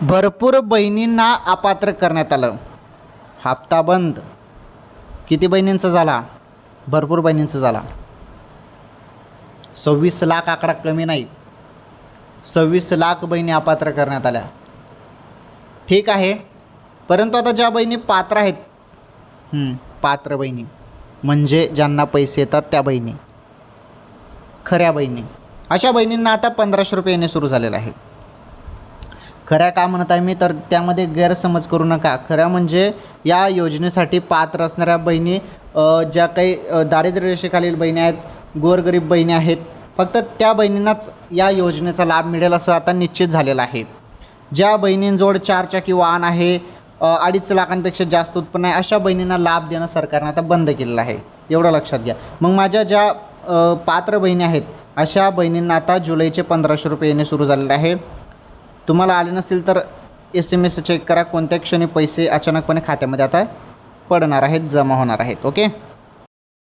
भरपूर बहिणींना अपात्र करण्यात आलं. हप्ता बंद. किती बहिणींचा झाला? भरपूर बहिणींचा झाला. 26 लाख आकडा कमी नाही. 26 लाख बहिणी अपात्र करण्यात आल्या. ठीक आहे, परंतु आता ज्या बहिणी पात्र आहेत, पात्र बहिणी म्हणजे ज्यांना पैसे येतात त्या बहिणी, खऱ्या बहिणी, अशा बहिणींना आता 1500 रुपये येणे सुरू झालेलं आहे. खऱ्या का म्हणत आहे मी, तर त्यामध्ये गैरसमज करू नका. खऱ्या म्हणजे या योजनेसाठी पात्र असणाऱ्या बहिणी, ज्या काही दारिद्र्य रेषेखालील बहिणी आहेत, गोरगरीब बहिणी आहेत, फक्त त्या बहिणींनाच या योजनेचा लाभ मिळेल असं आता निश्चित झालेलं आहे. ज्या बहिणींजवळ 4 चाकी वाहन आहे, 2.5 लाखांपेक्षा जास्त उत्पन्न आहे, अशा बहिणींना लाभ देणं सरकारनं आता बंद केलेलं आहे. एवढं लक्षात घ्या. मग माझ्या ज्या पात्र बहिणी आहेत अशा बहिणींना आता जुलैचे 1500 रुपये येणे सुरू झालेले आहे. तुम्हाला आले नसेल तर SMS चेक करा. कोणत्या क्षणी पैसे अचानकपणे खात्यामध्ये आता पडणार आहेत, जमा होणार आहेत. ओके.